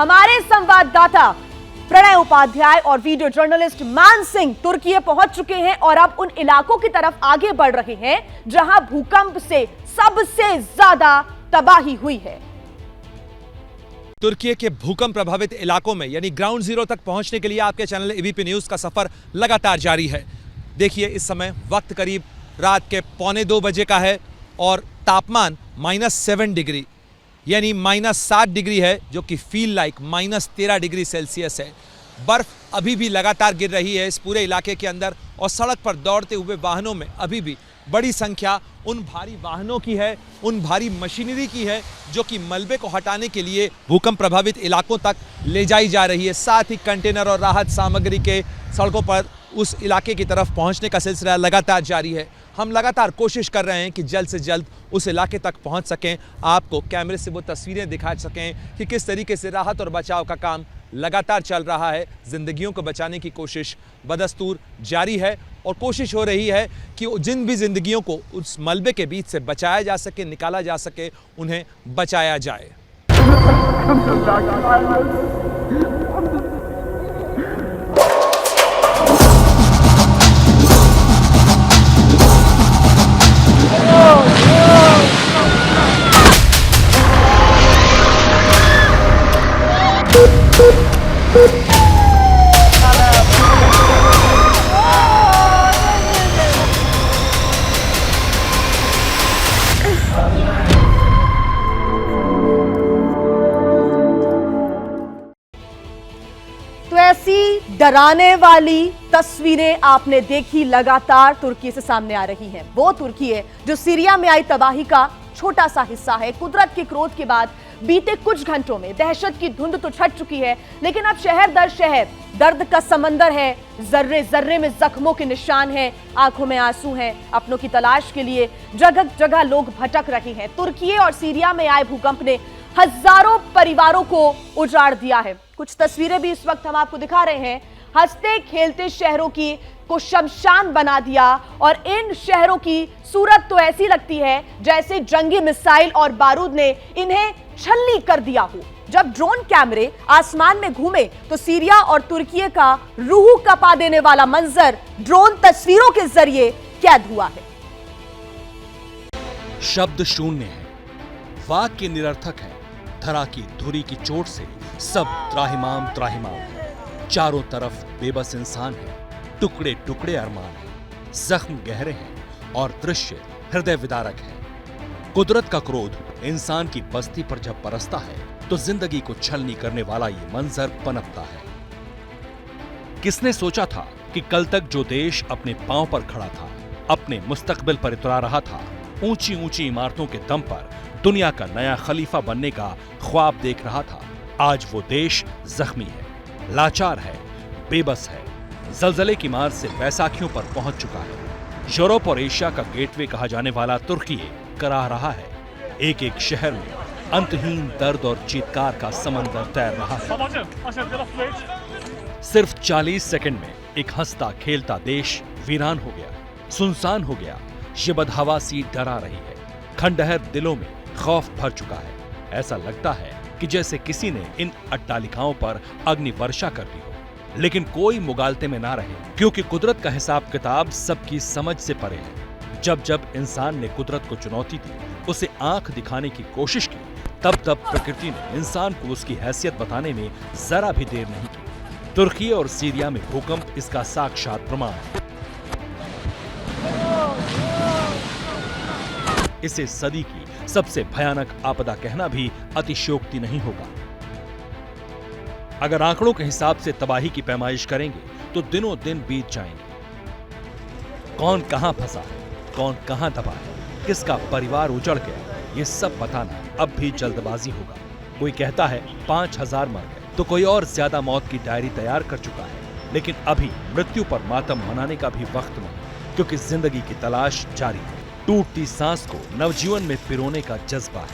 हमारे संवाददाता प्रणय उपाध्याय और वीडियो जर्नलिस्ट मान सिंह तुर्की पहुंच चुके हैं और अब उन इलाकों की तरफ आगे बढ़ रहे हैं जहां भूकंप से सबसे ज्यादा तबाही हुई है। तुर्की के भूकंप प्रभावित इलाकों में यानी ग्राउंड जीरो तक पहुंचने के लिए आपके चैनल एबीपी न्यूज का सफर लगातार जारी है। देखिए, इस समय वक्त करीब रात के 1:45 बजे का है और तापमान -7 डिग्री यानी -7 डिग्री है, जो कि फील लाइक -13 डिग्री सेल्सियस है। बर्फ अभी भी लगातार गिर रही है इस पूरे इलाके के अंदर और सड़क पर दौड़ते हुए वाहनों में अभी भी बड़ी संख्या उन भारी वाहनों की है, उन भारी मशीनरी की है जो कि मलबे को हटाने के लिए भूकंप प्रभावित इलाकों तक ले जाई जा रही है। साथ ही कंटेनर और राहत सामग्री के सड़कों पर उस इलाके की तरफ पहुंचने का सिलसिला लगातार जारी है। हम लगातार कोशिश कर रहे हैं कि जल्द से जल्द उस इलाके तक पहुंच सकें, आपको कैमरे से वो तस्वीरें दिखा सकें कि किस तरीके से राहत और बचाव का काम लगातार चल रहा है। जिंदगियों को बचाने की कोशिश बदस्तूर जारी है और कोशिश हो रही है कि जिन भी जिंदगियों को उस मलबे के बीच से बचाया जा सके, निकाला जा सके, उन्हें बचाया जाए। तो ऐसी डराने वाली तस्वीरें आपने देखी लगातार तुर्की से सामने आ रही हैं। वो तुर्की है जो सीरिया में आई तबाही का छोटा सा हिस्सा है। कुदरत के क्रोध के बाद बीते कुछ घंटों में दहशत की धुंध तो छट चुकी है, लेकिन अब शहर दर शहर दर्द का समंदर है। जर्रे जर्रे में जख्मों के निशान हैं, आंखों में आंसू हैं। अपनों की तलाश के लिए जगह जगह लोग भटक रहे हैं। तुर्की और सीरिया में आए भूकंप ने हजारों परिवारों को उजाड़ दिया है। कुछ तस्वीरें भी इस वक्त हम आपको दिखा रहे हैं। हंसते खेलते शहरों की को शमशान बना दिया और इन शहरों की सूरत तो ऐसी लगती है जैसे जंगी मिसाइल और बारूद ने इन्हें छलनी कर दिया हो। जब ड्रोन कैमरे आसमान में घूमे तो सीरिया और तुर्की का रूह कपा देने वाला मंजर ड्रोन तस्वीरों के जरिए कैद हुआ है। शब्द शून्य है, वाक्य निरर्थक है। धरा की धुरी की चोट से सब त्राहिमाम त्राहिमाम है। चारों तरफ बेबस इंसान है, टुकड़े टुकड़े अरमान है, जख्म गहरे हैं और दृश्य हृदय विदारक है। कुदरत का क्रोध इंसान की बस्ती पर जब बरसता है तो जिंदगी को छलनी करने वाला ये मंजर पनपता है। किसने सोचा था कि कल तक जो देश अपने पांव पर खड़ा था, अपने मुस्तकबिल पर इतरा रहा था, ऊंची ऊंची इमारतों के दम पर दुनिया का नया खलीफा बनने का ख्वाब देख रहा था, आज वो देश जख्मी है, लाचार है, बेबस है। जलजले की मार से बैसाखियों पर पहुंच चुका है। यूरोप और एशिया का गेटवे कहा जाने वाला तुर्की कराह रहा है। एक एक शहर में अंतहीन दर्द और चीत्कार का समंदर तैर रहा है। सिर्फ 40 सेकंड में एक हंसता खेलता देश वीरान हो गया, सुनसान हो गया। ये बदहवा सी डरा रही है, खंडहर दिलों में खौफ भर चुका है। ऐसा लगता है कि जैसे किसी ने इन अट्टालिकाओं पर अग्नि वर्षा कर दी हो। लेकिन कोई मुगालते में ना रहे, क्योंकि कुदरत का हिसाब किताब सबकी समझ से परे है। जब जब इंसान ने कुदरत को चुनौती दी, उसे आंख दिखाने की कोशिश की, तब तब प्रकृति ने इंसान को उसकी हैसियत बताने में जरा भी देर नहीं की। तुर्की और सीरिया में भूकंप इसका साक्षात प्रमाण है। इसे सदी की सबसे भयानक आपदा कहना भी अतिशयोक्ति नहीं होगा। अगर आंकड़ों के हिसाब से तबाही की पैमाइश करेंगे तो दिनों दिन बीत जाएंगे। कौन कहां फंसा है, कौन कहां दबा है, किसका परिवार उजड़ गया, ये सब बताना अब भी जल्दबाजी होगा। कोई कहता है 5000 मर गए, तो कोई और ज्यादा मौत की डायरी तैयार कर चुका है। लेकिन अभी मृत्यु पर मातम मनाने का भी वक्त नहीं, क्योंकि जिंदगी की तलाश जारी है। टूटती सांस को नवजीवन में पिरोने का जज्बा है।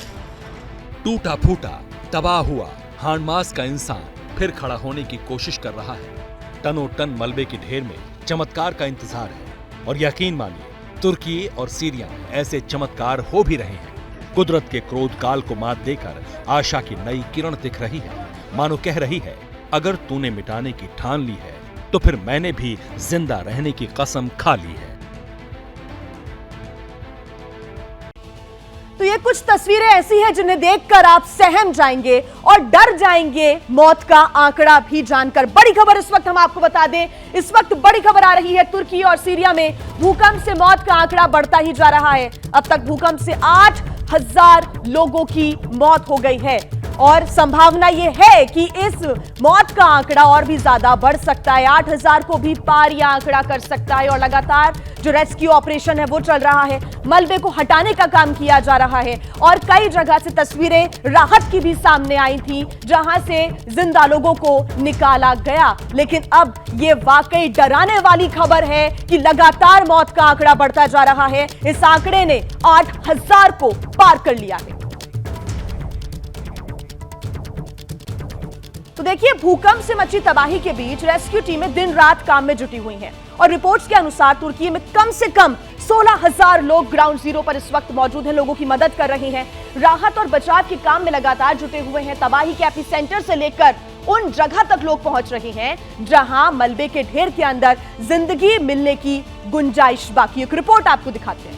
टूटा फूटा तबाह हुआ हांडमास का इंसान फिर खड़ा होने की कोशिश कर रहा है। टनों टन मलबे के ढेर में चमत्कार का इंतजार है और यकीन मानिए तुर्की और सीरिया में ऐसे चमत्कार हो भी रहे हैं। कुदरत के क्रोध काल को मात देकर आशा की नई किरण दिख रही है मानो कह रही है, अगर तूने मिटाने की ठान ली है तो फिर मैंने भी जिंदा रहने की कसम खा ली है। तो ये कुछ तस्वीरें ऐसी हैं जिन्हें देखकर आप सहम जाएंगे और डर जाएंगे मौत का आंकड़ा भी जानकर। बड़ी खबर इस वक्त हम आपको बता दें, इस वक्त बड़ी खबर आ रही है, तुर्की और सीरिया में भूकंप से मौत का आंकड़ा बढ़ता ही जा रहा है। अब तक भूकंप से 8,000 लोगों की मौत हो गई है और संभावना यह है कि इस मौत का आंकड़ा और भी ज्यादा बढ़ सकता है, 8,000 को भी पार यह आंकड़ा कर सकता है। और लगातार जो रेस्क्यू ऑपरेशन है वो चल रहा है, मलबे को हटाने का काम किया जा रहा है और कई जगह से तस्वीरें राहत की भी सामने आई थी जहां से जिंदा लोगों को निकाला गया। लेकिन अब यह वाकई डराने वाली खबर है कि लगातार मौत का आंकड़ा बढ़ता जा रहा है। इस आंकड़े ने 8,000 को पार कर लिया है। तो देखिए, भूकंप से मची तबाही के बीच रेस्क्यू टीमें दिन रात काम में जुटी हुई हैं और रिपोर्ट्स के अनुसार तुर्की में कम से कम 16,000 लोग ग्राउंड जीरो पर इस वक्त मौजूद हैं, लोगों की मदद कर रहे हैं, राहत और बचाव के काम में लगातार जुटे हुए हैं। तबाही के एपिसेंटर से लेकर उन जगह तक लोग पहुंच रहे हैं जहां मलबे के ढेर के अंदर जिंदगी मिलने की गुंजाइश बाकी है। एक रिपोर्ट आपको दिखाते हैं।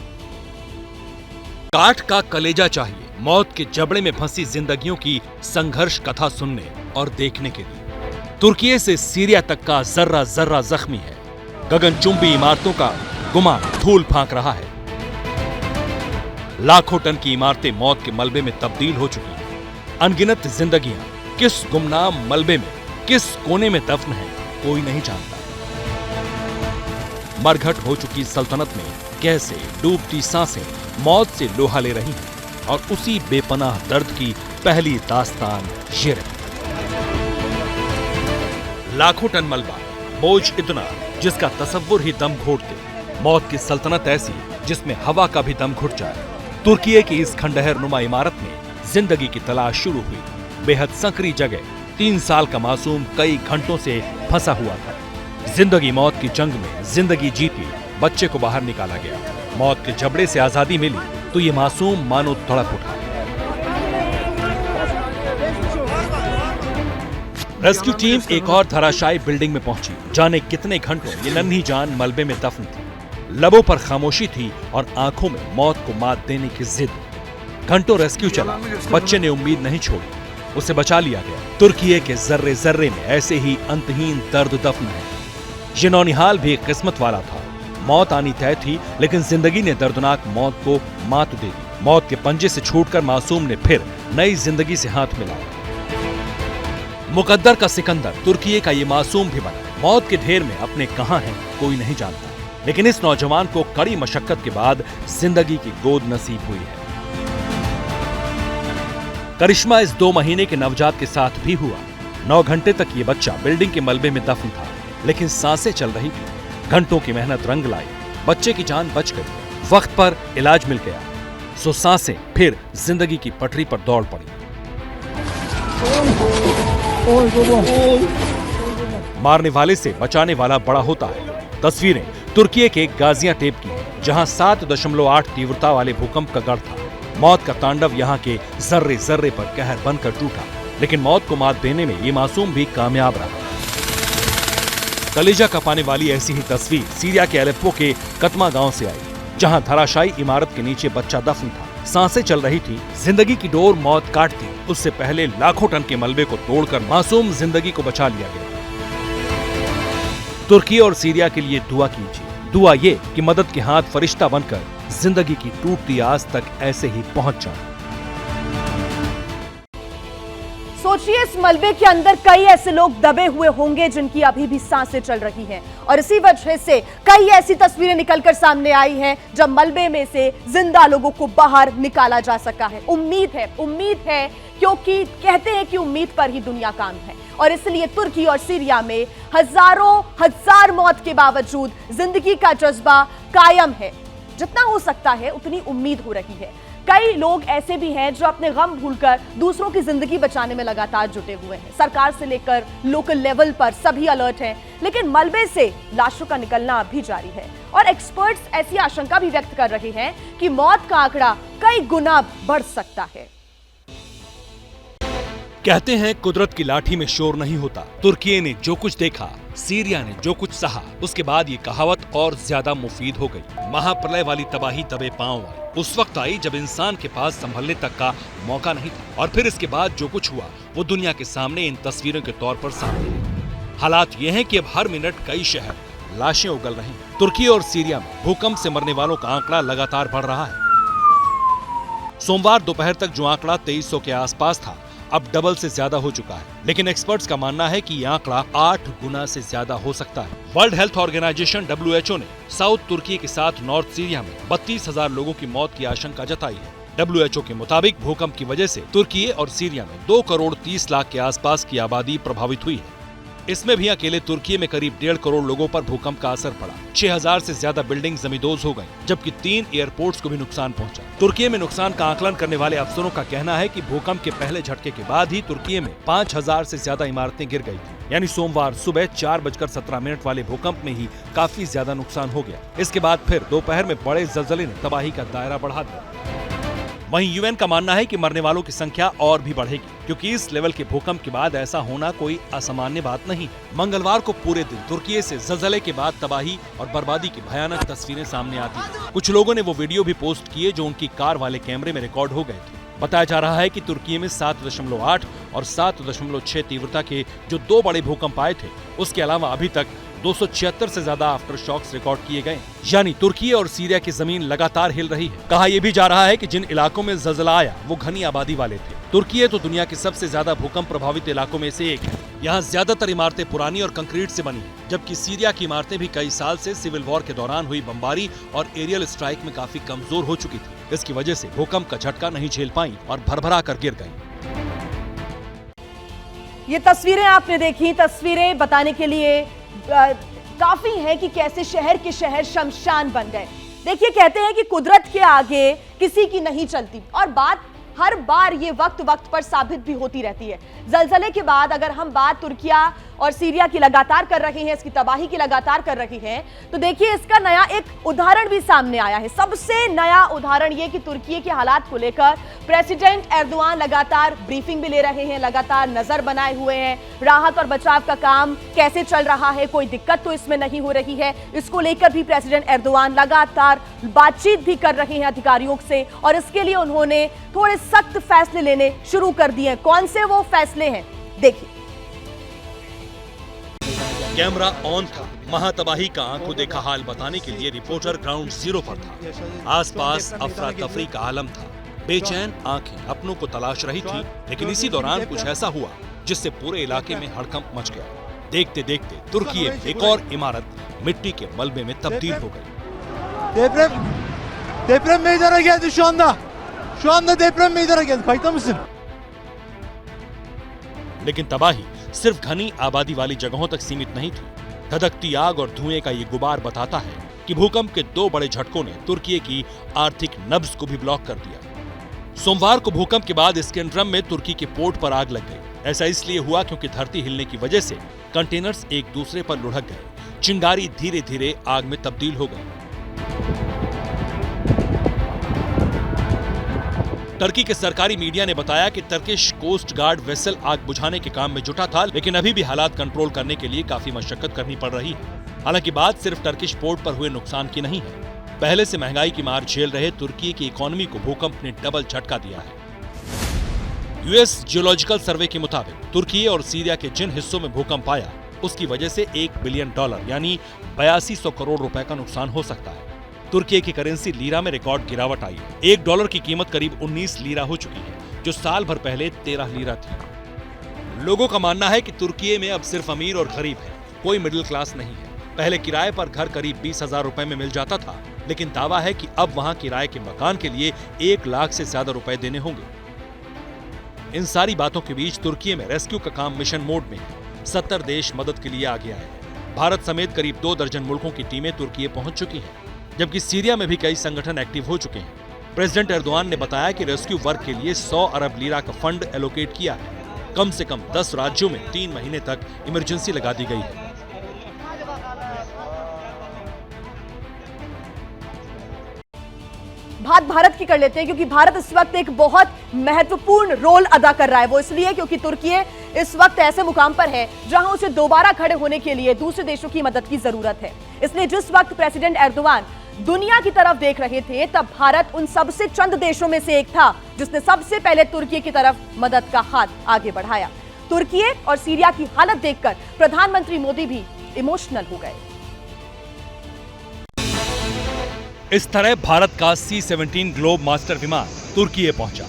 काठ का कलेजा चाहिए मौत के जबड़े में फंसी जिंदगियों की संघर्ष कथा सुनने और देखने के लिए। तुर्की से सीरिया तक का जर्रा जर्रा जख्मी है। गगनचुंबी इमारतों का गुमान धूल फांक रहा है। लाखों टन की इमारतें मौत के मलबे में तब्दील हो चुकी हैं। अनगिनत जिंदगियां किस गुमनाम मलबे में, किस कोने में दफन है, कोई नहीं जानता। मरघट हो चुकी सल्तनत में कैसे डूबती सांसें मौत से लोहा ले रही हैं और उसी बेपनाह दर्द की पहली दास्तान ये रही। लाखों टन मलबा, बोझ इतना जिसका तसव्वुर ही दम घोट दे। मौत की सल्तनत ऐसी जिसमें हवा का भी दम घुट जाए। तुर्की की इस खंडहर नुमा इमारत में जिंदगी की तलाश शुरू हुई। बेहद संकरी जगह 3 साल का मासूम कई घंटों से फंसा हुआ था। जिंदगी मौत की जंग में जिंदगी जीती बच्चे को बाहर निकाला गया। मौत के जबड़े से आजादी मिली तो ये मासूम मानो तड़प उठा। रेस्क्यू टीम एक और धराशायी बिल्डिंग में पहुंची। जाने कितने घंटों ये नन्ही जान मलबे में दफन थी। लबों पर खामोशी थी और आंखों में मौत को मात देने की जिद। घंटों रेस्क्यू चला, बच्चे ने उम्मीद नहीं छोड़ी, उसे बचा लिया गया। तुर्की के जर्रे जर्रे में ऐसे ही अंतहीन दर्द दफन है। ये नौनिहाल भी एक किस्मत वाला था। मौत आनी तय थी लेकिन जिंदगी ने दर्दनाक मौत को मात दे दी। मौत के पंजे से छूटकर मासूम ने फिर नई जिंदगी से हाथ मिलाया। मुकद्दर का सिकंदर तुर्की का ये मासूम भी बना। मौत के ढेर में अपने कहां हैं कोई नहीं जानता, लेकिन इस नौजवान को कड़ी मशक्कत के बाद जिंदगी की गोद नसीब हुई है। करिश्मा इस 2 महीने के नवजात के साथ भी हुआ। 9 घंटे तक ये बच्चा बिल्डिंग के मलबे में दफन था, लेकिन सांसें चल रही थी। घंटों की मेहनत रंग लाई, बच्चे की जान बच गई, वक्त पर इलाज मिल गया, सो सांसें फिर जिंदगी की पटरी पर दौड़ पड़ी। मारने वाले से बचाने वाला बड़ा होता है। तस्वीरें तुर्की के गाजियाटेप की हैं, जहां 7.8 तीव्रता वाले भूकंप का गढ़ था। मौत का तांडव यहां के जर्रे जर्रे पर कहर बनकर टूटा, लेकिन मौत को मात देने में ये मासूम भी कामयाब रहा। कलेजा कपाने वाली ऐसी ही तस्वीर सीरिया के अलेप्पो के कतमा गांव से आई, जहां धराशायी इमारत के नीचे बच्चा दफन था। सांसें चल रही थी, जिंदगी की डोर मौत काटती, उससे पहले लाखों टन के मलबे को तोड़कर मासूम जिंदगी को बचा लिया गया। तुर्की और सीरिया के लिए दुआ कीजिए। दुआ ये कि मदद के हाथ फरिश्ता बनकर जिंदगी की टूटती आस तक ऐसे ही पहुंच जाए। सोचिए, इस मलबे के अंदर कई ऐसे लोग दबे हुए होंगे जिनकी अभी भी सांसें चल रही हैं और इसी वजह से कई ऐसी तस्वीरें निकलकर सामने आई हैं जब मलबे में से जिंदा लोगों को बाहर निकाला जा सका है। उम्मीद है क्योंकि कहते हैं कि उम्मीद पर ही दुनिया कायम है और इसलिए तुर्की और सीरिया में हजार मौत के बावजूद जिंदगी का जज्बा कायम है। जितना हो सकता है उतनी उम्मीद हो रही है। कई लोग ऐसे भी हैं जो अपने गम भूलकर दूसरों की जिंदगी बचाने में लगातार जुटे हुए हैं। सरकार से लेकर लोकल लेवल पर सभी अलर्ट हैं, लेकिन मलबे से लाशों का निकलना अब भी जारी है और एक्सपर्ट्स ऐसी आशंका भी व्यक्त कर रहे हैं कि मौत का आंकड़ा कई गुना बढ़ सकता है। कहते हैं कुदरत की लाठी में शोर नहीं होता। तुर्की ने जो कुछ देखा, सीरिया ने जो कुछ सहा, उसके बाद ये कहावत और ज्यादा मुफीद हो गई। महाप्रलय वाली तबाही दबे पांव वाली उस वक्त आई जब इंसान के पास संभलने तक का मौका नहीं था, और फिर इसके बाद जो कुछ हुआ वो दुनिया के सामने इन तस्वीरों के तौर पर सामने है। हालात ये हैं कि अब हर मिनट कई शहर लाशें उगल रही हैं। तुर्की और सीरिया में भूकंप से मरने वालों का आंकड़ा लगातार बढ़ रहा है। सोमवार दोपहर तक जो आंकड़ा 2300 के आसपास था, अब डबल से ज्यादा हो चुका है। लेकिन एक्सपर्ट्स का मानना है कि यह आंकड़ा 8 गुना से ज्यादा हो सकता है। वर्ल्ड हेल्थ ऑर्गेनाइजेशन WHO ने साउथ तुर्की के साथ नॉर्थ सीरिया में 32,000 लोगों की मौत की आशंका जताई है। WHO के मुताबिक भूकंप की वजह से तुर्की और सीरिया में 2 करोड़ 30 लाख के आसपास की आबादी प्रभावित हुई है। इसमें भी अकेले तुर्की में करीब 1.5 करोड़ लोगों पर भूकंप का असर पड़ा। 6,000 से ज्यादा बिल्डिंग जमींदोज हो गईं, जबकि 3 एयरपोर्ट्स को भी नुकसान पहुंचा। तुर्की में नुकसान का आकलन करने वाले अफसरों का कहना है कि भूकंप के पहले झटके के बाद ही तुर्की में 5,000 से ज्यादा इमारतें गिर गई थी। यानी सोमवार सुबह 4:17 वाले भूकंप में ही काफी ज्यादा नुकसान हो गया। इसके बाद फिर दोपहर में बड़े जलजले ने तबाही का दायरा बढ़ा दिया। वहीं UN का मानना है कि मरने वालों की संख्या और भी बढ़ेगी, क्योंकि इस लेवल के भूकंप के बाद ऐसा होना कोई असामान्य बात नहीं। मंगलवार को पूरे दिन तुर्की से जलजले के बाद तबाही और बर्बादी की भयानक तस्वीरें सामने आती हैं। कुछ लोगों ने वो वीडियो भी पोस्ट किए जो उनकी कार वाले कैमरे में रिकॉर्ड हो गए थे। बताया जा रहा है कि तुर्की में 7.8 और 7.6 तीव्रता के जो 2 बड़े भूकंप आए थे, उसके अलावा अभी तक 276 से ज्यादा आफ्टर शॉक्स रिकॉर्ड किए गए। यानी तुर्की और सीरिया की जमीन लगातार हिल रही है। कहा यह भी जा रहा है कि जिन इलाकों में जलजला आया वो घनी आबादी वाले थे। तुर्की तो दुनिया के सबसे ज्यादा भूकंप प्रभावित इलाकों में से एक है। यहाँ ज्यादातर इमारतें पुरानी और कंक्रीट से बनी हैं, जबकि सीरिया की इमारतें भी कई साल से सिविल वॉर के दौरान हुई बमबारी और एरियल स्ट्राइक में काफी कमजोर हो चुकी थी। इसकी वजह से भूकंप का झटका नहीं झेल पाई और भरभरा कर गिर गई। ये तस्वीरें आपने देखी, तस्वीरें बताने के लिए काफी है कि कैसे शहर के शहर शमशान बन गए। देखिए, कहते हैं कि कुदरत के आगे किसी की नहीं चलती, और बात हर बार ये वक्त वक्त पर साबित भी होती रहती है। जलजले के बाद अगर हम बात तुर्किया और सीरिया की लगातार कर रहे हैं, इसकी तबाही की लगातार कर रही हैं, तो देखिए इसका नया एक उदाहरण भी सामने आया है। सबसे नया उदाहरण ये कि तुर्की के हालात को लेकर प्रेसिडेंट एर्दोआन लगातार ब्रीफिंग भी ले रहे हैं, लगातार नजर बनाए हुए हैं। राहत और बचाव का काम कैसे चल रहा है, कोई दिक्कत तो इसमें नहीं हो रही है, इसको लेकर भी प्रेसिडेंट एर्दोआन लगातार बातचीत भी कर रहे हैं अधिकारियों से, और इसके लिए उन्होंने थोड़े सख्त फैसले लेने शुरू कर दिए। कौन से वो फैसले हैं, देखिए। कैमरा ऑन था। महातबाही का आंखों देखा हाल बताने के लिए रिपोर्टर ग्राउंड जीरो पर था। आसपास अफरा तफरी का आलम था। बेचैन आंखें अपनों को तलाश रही थी, लेकिन इसी दौरान कुछ ऐसा हुआ जिससे पूरे इलाके में हड़कंप मच गया। देखते देखते तुर्की में एक और इमारत मिट्टी के मलबे में तब्दील हो गई। Deprem meydana geldi şu anda. Şu anda deprem meydana geldi. Kayıtta mısın? लेकिन तबाही सिर्फ घनी आबादी वाली जगहों तक सीमित नहीं थी। धधकती आग और धुएं का ये गुबार बताता है कि भूकंप के 2 बड़े झटकों ने तुर्की की आर्थिक नब्ज को भी ब्लॉक कर दिया। सोमवार को भूकंप के बाद इस्कंदरम में तुर्की के पोर्ट पर आग लग गई। ऐसा इसलिए हुआ क्योंकि धरती हिलने की वजह से कंटेनर्स एक दूसरे पर लुढ़क गए। चिंगारी धीरे धीरे आग में तब्दील हो गई। टर्की के सरकारी मीडिया ने बताया कि टर्किश कोस्ट गार्ड वेसल आग बुझाने के काम में जुटा था, लेकिन अभी भी हालात कंट्रोल करने के लिए काफी मशक्कत करनी पड़ रही है। हालांकि बात सिर्फ टर्किश पोर्ट पर हुए नुकसान की नहीं है। पहले से महंगाई की मार झेल रहे तुर्की की इकोनॉमी को भूकंप ने डबल झटका दिया है। यूएस जियोलॉजिकल सर्वे के मुताबिक तुर्की और सीरिया के जिन हिस्सों में भूकंप आया, उसकी वजह से $1 बिलियन यानी 8200 करोड़ रुपए का नुकसान हो सकता है। तुर्की की करेंसी लीरा में रिकॉर्ड गिरावट आई है। $1 की कीमत करीब 19 लीरा हो चुकी है, जो साल भर पहले 13 लीरा थी। लोगों का मानना है कि तुर्की में अब सिर्फ अमीर और गरीब है, कोई मिडिल क्लास नहीं है। पहले किराए पर घर करीब 20,000 रुपए में मिल जाता था, लेकिन दावा है कि अब वहां किराए के मकान के लिए 1 लाख से ज्यादा रुपए देने होंगे। इन सारी बातों के बीच तुर्की में रेस्क्यू का काम मिशन मोड में है। 70 देश मदद के लिए आगे आए हैं। भारत समेत करीब 2 दर्जन मुल्कों की टीमें तुर्की पहुंच चुकी हैं, जबकि सीरिया में भी कई संगठन एक्टिव हो चुके हैं। प्रेसिडेंट एर्दोआन ने बताया कि रेस्क्यू वर्क के लिए 100 अरब लीरा का फंड एलोकेट किया है। कम से कम 10 राज्यों में 3 महीने तक इमरजेंसी लगा दी गई है। बात भारत की कर लेते हैं, क्योंकि भारत इस वक्त एक बहुत महत्वपूर्ण रोल अदा कर रहा है। वो इसलिए क्योंकि तुर्की इस वक्त ऐसे मुकाम पर है जहां उसे दोबारा खड़े होने के लिए दूसरे देशों की मदद की जरूरत है। इसलिए जिस वक्त प्रेसिडेंट एर्दोगान दुनिया की तरफ देख रहे थे, तब भारत उन सबसे चंद देशों में से एक था जिसने सबसे पहले तुर्की की तरफ मदद का हाथ आगे बढ़ाया। तुर्की और सीरिया की हालत देखकर प्रधानमंत्री मोदी भी इमोशनल हो गए। इस तरह भारत का C-17 ग्लोब मास्टर विमान तुर्की पहुंचा।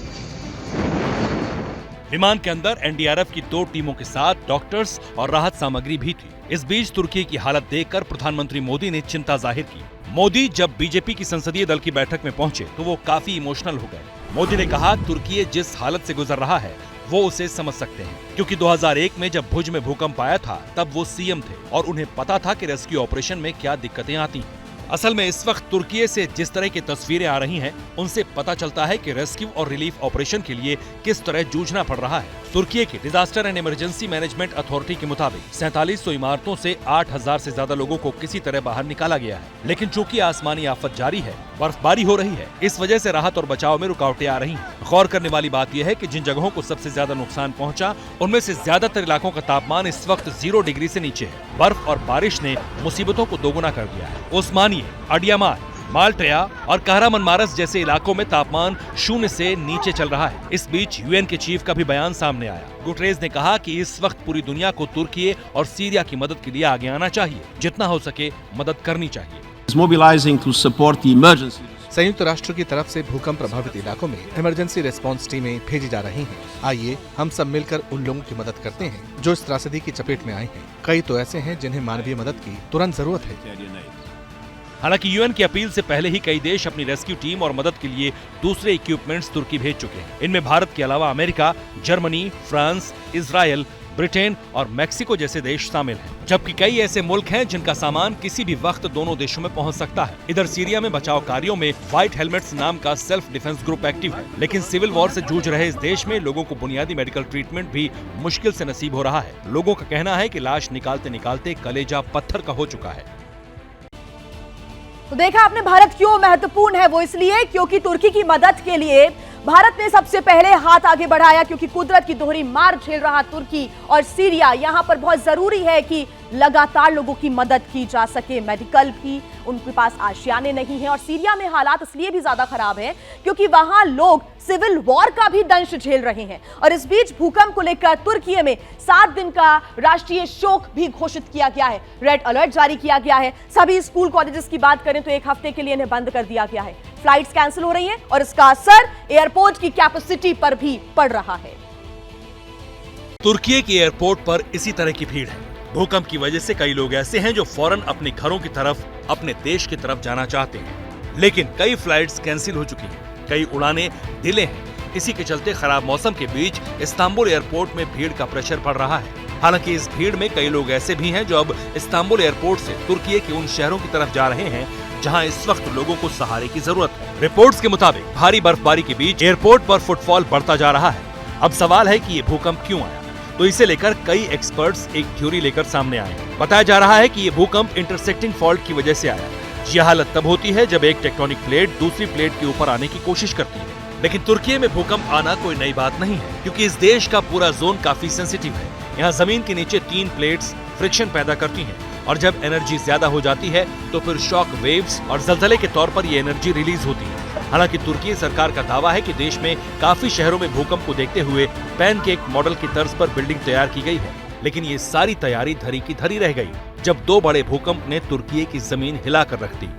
विमान के अंदर एनडीआरएफ की 2 टीमों के साथ डॉक्टर्स और राहत सामग्री भी थी। इस बीच तुर्की की हालत देखकर प्रधानमंत्री मोदी ने चिंता जाहिर की। मोदी जब बीजेपी की संसदीय दल की बैठक में पहुंचे तो वो काफी इमोशनल हो गए। मोदी ने कहा, तुर्की जिस हालत से गुजर रहा है वो उसे समझ सकते हैं, क्योंकि 2001 में जब भुज में भूकंप आया था तब वो सीएम थे और उन्हें पता था कि रेस्क्यू ऑपरेशन में क्या दिक्कतें आती हैं। असल में इस वक्त तुर्की से जिस तरह की तस्वीरें आ रही हैं, उनसे पता चलता है कि रेस्क्यू और रिलीफ ऑपरेशन के लिए किस तरह जूझना पड़ रहा है। तुर्की की disaster and emergency management authority के मुताबिक 4700 इमारतों से 8000 से ज्यादा लोगों को किसी तरह बाहर निकाला गया है। लेकिन चूंकि आसमानी आफत जारी है, बर्फबारी हो रही है, इस वजह से राहत और बचाव में रुकावटें आ रही हैं। गौर करने वाली बात यह है कि जिन जगहों को सबसे ज्यादा नुकसान पहुंचा, उनमें से ज्यादातर इलाकों का तापमान इस वक्त 0 डिग्री से नीचे है। बर्फ और बारिश ने मुसीबतों को दोगुना कर दिया है। ओस्मानिये, अडियामार, माल्टया और कहरामनमारस जैसे इलाकों में तापमान 0 से नीचे चल रहा है। इस बीच यूएन के चीफ का भी बयान सामने आया। गुटरेज ने कहा कि इस वक्त पूरी दुनिया को तुर्की और सीरिया की मदद के लिए आगे आना चाहिए, जितना हो सके मदद करनी चाहिए। संयुक्त राष्ट्र की तरफ से भूकंप प्रभावित इलाकों में इमरजेंसी रिस्पांस टीमें भेजी जा रही हैं। आइए हम सब मिलकर उन लोगों की मदद करते हैं जो इस त्रासदी की चपेट में आए हैं। कई तो ऐसे हैं जिन्हें मानवीय मदद की तुरंत जरूरत है। हालांकि यूएन की अपील से पहले ही कई देश अपनी रेस्क्यू टीम और मदद के लिए दूसरे इक्विपमेंट्स तुर्की भेज चुके हैं। इनमें भारत के अलावा America, Germany, France, Israel, Britain और मैक्सिको जैसे देश शामिल हैं, जबकि कई ऐसे मुल्क हैं जिनका सामान किसी भी वक्त दोनों देशों में पहुंच सकता है। इधर सीरिया में बचाव कार्यों में व्हाइट हेलमेट्स नाम का सेल्फ डिफेंस ग्रुप एक्टिव है, लेकिन सिविल वॉर से जूझ रहे इस देश में लोगों को बुनियादी मेडिकल ट्रीटमेंट भी मुश्किल से नसीब हो रहा है। लोगों का कहना है कि लाश निकालते निकालते कलेजा पत्थर का हो चुका है। तो देखा आपने भारत क्यों महत्वपूर्ण है। वो इसलिए क्योंकि तुर्की की मदद के लिए भारत ने सबसे पहले हाथ आगे बढ़ाया, क्योंकि कुदरत की दोहरी मार झेल रहा तुर्की और सीरिया, यहां पर बहुत जरूरी है कि लगातार लोगों की मदद की जा सके। मेडिकल भी उनके पास आशियाने नहीं है और सीरिया में हालात इसलिए भी ज्यादा खराब है क्योंकि वहां लोग सिविल वॉर का भी दंश झेल रहे हैं। और इस बीच भूकंप को लेकर तुर्की में 7 दिन का राष्ट्रीय शोक भी घोषित किया गया है। रेड अलर्ट जारी किया गया है। सभी स्कूल कॉलेजेस की बात करें तो 1 हफ्ते के लिए इन्हें बंद कर दिया गया है। फ्लाइट्स कैंसिल हो रही हैं और इसका असर एयरपोर्ट की कैपेसिटी पर भी पड़ रहा है। तुर्की के एयरपोर्ट पर इसी तरह की भीड़ है। भूकंप की वजह से कई लोग ऐसे हैं जो फौरन अपने घरों की तरफ, अपने देश की तरफ जाना चाहते हैं, लेकिन कई फ्लाइट्स कैंसिल हो चुकी हैं, कई उड़ानें डिले हैं। इसी के चलते खराब मौसम के बीच इस्तांबुल एयरपोर्ट में भीड़ का प्रेशर पड़ रहा है। हालांकि इस भीड़ में कई लोग ऐसे भी हैं जो अब इस्तांबुल एयरपोर्ट से तुर्की के उन शहरों की तरफ जा रहे हैं जहां इस वक्त लोगों को सहारे की जरूरत है। रिपोर्ट्स के मुताबिक भारी बर्फबारी के बीच एयरपोर्ट पर फुटफॉल बढ़ता जा रहा है। अब सवाल है कि ये भूकंप क्यों आया, तो इसे लेकर कई एक्सपर्ट्स एक थ्योरी लेकर सामने आए हैं। बताया जा रहा है कि ये भूकंप इंटरसेक्टिंग फॉल्ट की वजह से आया। यह हालत तब होती है जब एक टेक्टोनिक प्लेट दूसरी प्लेट के ऊपर आने की कोशिश करती है। लेकिन तुर्की में भूकंप आना कोई नई बात नहीं है, क्योंकि इस देश का पूरा जोन काफी सेंसिटिव है। यहाँ जमीन के नीचे 3 प्लेट्स फ्रिक्शन पैदा करती हैं और जब एनर्जी ज्यादा हो जाती है तो फिर शॉक वेव्स और जलजले के तौर पर ये एनर्जी रिलीज होती है। हालांकि तुर्की सरकार का दावा है कि देश में काफी शहरों में भूकंप को देखते हुए पैनकेक मॉडल की तर्ज पर बिल्डिंग तैयार की गई है, लेकिन ये सारी तैयारी धरी की धरी रह गई जब 2 बड़े भूकंप ने तुर्की की जमीन हिलाकर रख दी।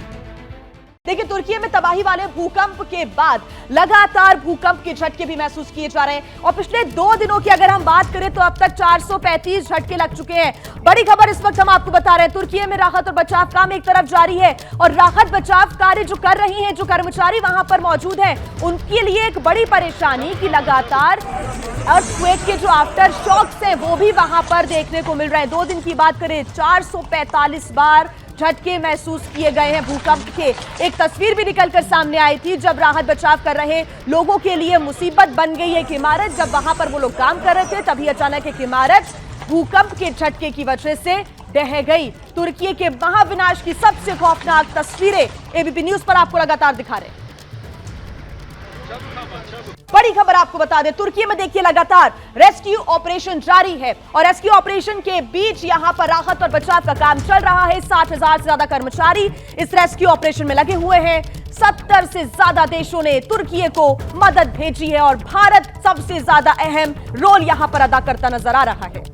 देखिए, तुर्की में तबाही वाले भूकंप के बाद लगातार भूकंप के झटके भी महसूस किए जा रहे हैं और पिछले 2 दिनों की अगर हम बात करें तो अब तक 435 झटके लग चुके हैं। बड़ी खबर इस वक्त हम आपको बता रहे हैं, तुर्की में राहत और बचाव काम एक तरफ जारी है और राहत बचाव कार्य जो कर रही हैं, जो कर्मचारी वहां पर मौजूद हैं, उनके लिए एक बड़ी परेशानी कि लगातार अर्थक्वेक के जो आफ्टर शॉक्स हैं वो भी वहां पर देखने को मिल रहे हैं। 2 दिन की बात करें 445 बार झटके महसूस किए गए हैं भूकंप के। एक तस्वीर भी निकलकर सामने आई थी जब राहत बचाव कर रहे लोगों के लिए मुसीबत बन गई एक इमारत। जब वहां पर वो लोग काम कर रहे थे तभी अचानक एक इमारत भूकंप के झटके की वजह से ढह गई। तुर्की के महाविनाश की सबसे खौफनाक तस्वीरें एबीपी न्यूज पर आपको लगातार दिखा रहे हैं। बड़ी खबर आपको बता दें, तुर्की में देखिए लगातार रेस्क्यू ऑपरेशन जारी है और रेस्क्यू ऑपरेशन के बीच यहां पर राहत और बचाव का काम चल रहा है। 60,000 से ज्यादा कर्मचारी इस रेस्क्यू ऑपरेशन में लगे हुए हैं। 70 से ज्यादा देशों ने तुर्की को मदद भेजी है और भारत सबसे ज्यादा अहम रोल यहां पर अदा करता नजर आ रहा है।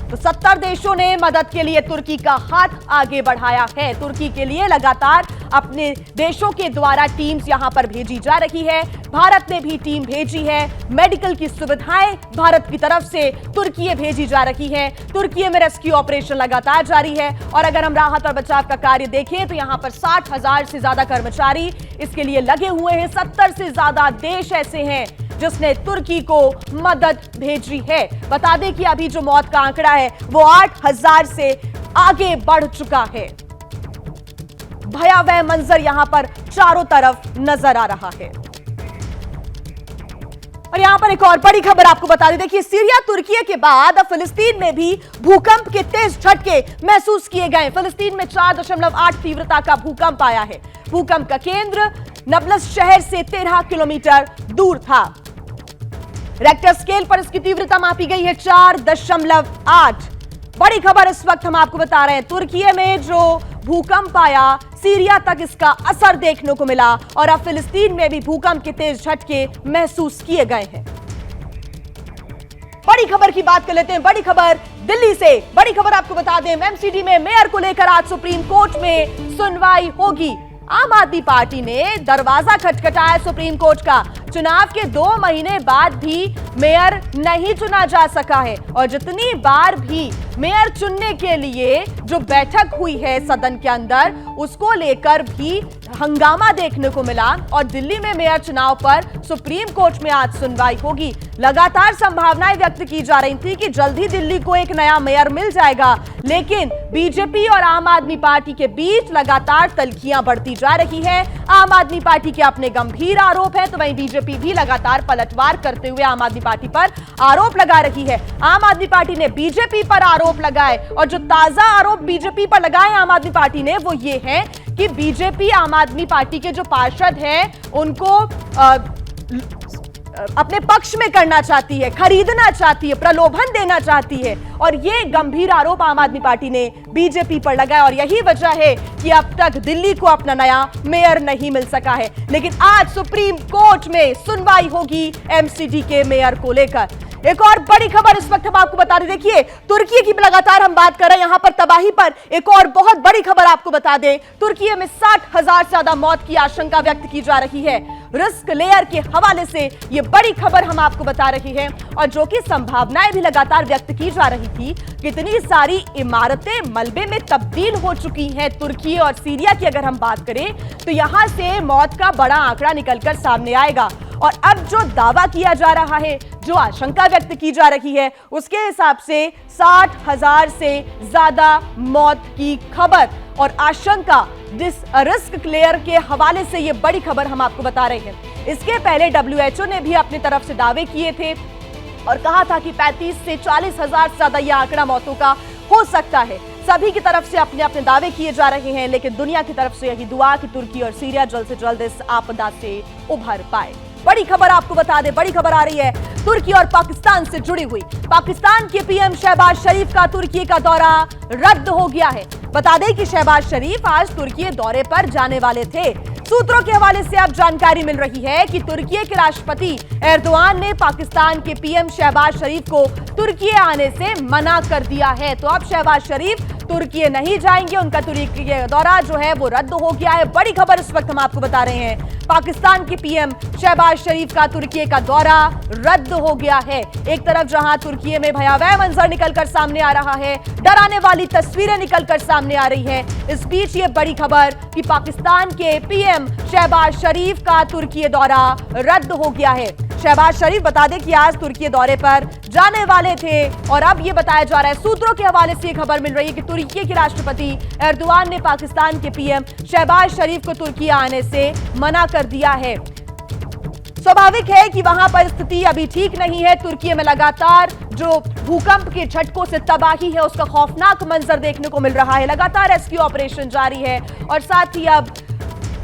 तो 70 देशों ने मदद के लिए तुर्की का हाथ आगे बढ़ाया है। तुर्की के लिए लगातार अपने देशों के द्वारा टीम्स यहां पर भेजी जा रही है। भारत ने भी टीम भेजी है। मेडिकल की सुविधाएं भारत की तरफ से तुर्की भेजी जा रही है। तुर्की में रेस्क्यू ऑपरेशन लगातार जारी है और अगर हम राहत और बचाव का कार्य देखें तो यहां पर 60,000 से ज्यादा कर्मचारी इसके लिए लगे हुए हैं। 70 से ज्यादा देश ऐसे हैं जिसने तुर्की को मदद भेजी है। बता दें कि अभी जो मौत का आंकड़ा है वो 8,000 से आगे बढ़ चुका है। भयावह मंजर यहां पर चारों तरफ नजर आ रहा है। और यहां पर एक और बड़ी खबर आपको बता दें, देखिए सीरिया तुर्की के बाद अब फिलिस्तीन में भी भूकंप के तेज झटके महसूस किए गए। फिलिस्तीन में 4.8 तीव्रता का भूकंप आया है। भूकंप का केंद्र नबलस शहर से 13 किलोमीटर दूर था। रेक्टर स्केल पर इसकी तीव्रता मापी गई है 4.8। बड़ी खबर इस वक्त हम आपको बता रहे हैं, तुर्की में जो भूकंप आया सीरिया तक इसका असर देखने को मिला और अब फिलिस्तीन में भी भूकंप के तेज झटके महसूस किए गए हैं। बड़ी खबर की बात कर लेते हैं। बड़ी खबर दिल्ली से, बड़ी खबर आपको बता दें, एमसीडी में मेयर को लेकर आज सुप्रीम कोर्ट में सुनवाई होगी। आम आदमी पार्टी ने दरवाजा खटखटाया सुप्रीम कोर्ट का। चुनाव के 2 महीने बाद भी मेयर नहीं चुना जा सका है और जितनी बार भी मेयर चुनने के लिए जो बैठक हुई है सदन के अंदर उसको लेकर भी हंगामा देखने को मिला और दिल्ली में मेयर चुनाव पर सुप्रीम कोर्ट में आज सुनवाई होगी। लगातार संभावनाएं व्यक्त की जा रही थी कि जल्द ही दिल्ली को एक नया मेयर मिल जाएगा, लेकिन बीजेपी और आम आदमी पार्टी के बीच लगातार तल्खियां बढ़ती जा रही है। आम आदमी पार्टी के अपने गंभीर आरोप है तो वहीं बीजेपी भी लगातार पलटवार करते हुए आम आदमी पार्टी पर आरोप लगा रही है। आम आदमी पार्टी ने बीजेपी पर आरोप लगाए और जो ताजा आरोप बीजेपी पर लगाए आम आदमी पार्टी ने वो ये है कि बीजेपी आम आदमी पार्टी के जो पार्षद हैं उनको अपने पक्ष में करना चाहती है, खरीदना चाहती है, प्रलोभन देना चाहती है और ये गंभीर आरोप आम आदमी पार्टी ने बीजेपी पर लगाया और यही वजह है कि अब तक दिल्ली को अपना नया मेयर नहीं मिल सका है। लेकिन आज सुप्रीम कोर्ट में सुनवाई होगी एमसीडी के मेयर को लेकर। एक और बड़ी खबर इस वक्त हम आपको बता दें, देखिए तुर्की की लगातार हम बात कर रहे हैं, यहां पर तबाही पर एक और बहुत बड़ी खबर आपको बता दें, तुर्की में 60,000 से ज्यादा मौत की आशंका व्यक्त की जा रही है। रिस्क लेयर के हवाले से ये बड़ी खबर हम आपको बता रही है और जो कि संभावनाएं भी लगातार व्यक्त की जा रही थी, कितनी सारी इमारतें मलबे में तब्दील हो चुकी हैं। तुर्की और सीरिया की अगर हम बात करें तो यहां से मौत का बड़ा आंकड़ा निकलकर सामने आएगा और अब जो दावा किया जा रहा है, जो आशंका व्यक्त की जा रही है, उसके हिसाब से 60,000 से ज्यादा मौत की खबर और आशंका जिस रिस्क लेयर के हवाले से ये बड़ी खबर हम आपको बता रहे हैं। इसके पहले WHO ने भी अपनी तरफ से दावे किए थे और कहा था कि 35 से 40,000 से ज्यादा यह आंकड़ा मौतों का हो सकता है। सभी की तरफ से अपने अपने दावे किए जा रहे हैं, लेकिन दुनिया की तरफ से यही दुआ कि तुर्की और सीरिया जल्द से जल्द इस आपदा से उभर पाए। बड़ी खबर आपको बता दें, बड़ी खबर आ रही है तुर्की और पाकिस्तान से जुड़ी हुई। पाकिस्तान के पीएम शहबाज शरीफ का तुर्की का दौरा रद्द हो गया है। बता दें कि शहबाज शरीफ आज तुर्की दौरे पर जाने वाले थे। सूत्रों के हवाले से अब जानकारी मिल रही है कि तुर्की के राष्ट्रपति एर्दोआन ने पाकिस्तान के पीएम शहबाज शरीफ को तुर्की आने से मना कर दिया है। तो अब शहबाज शरीफ तुर्की नहीं जाएंगे, उनका तुर्की दौरा जो है वो रद्द हो गया है। बड़ी खबर इस वक्त हम आपको बता रहे हैं, पाकिस्तान के पीएम शहबाज शरीफ का तुर्की का दौरा रद्द हो गया है। एक तरफ जहां तुर्की में भयावह मंजर निकलकर सामने आ रहा है, डराने वाली तस्वीरें निकलकर सामने आ रही हैं, इस बीच ये बड़ी खबर कि पाकिस्तान के पीएम शहबाज शरीफ का तुर्की दौरा रद्द हो गया है। शहबाज शरीफ बता दें कि आज तुर्की दौरे पर जाने वाले थे और अब ये बताया जा रहा है, सूत्रों के हवाले से ये खबर मिल रही है कि तुर्की के राष्ट्रपति एर्दोआन ने पाकिस्तान के पीएम शहबाज शरीफ को तुर्की आने से मना कर दिया है। स्वाभाविक है कि वहां पर स्थिति अभी ठीक नहीं है। तुर्की में लगातार जो भूकंप के झटकों से तबाही है उसका खौफनाक मंजर देखने को मिल रहा है। लगातार रेस्क्यू ऑपरेशन जारी है और साथ ही अब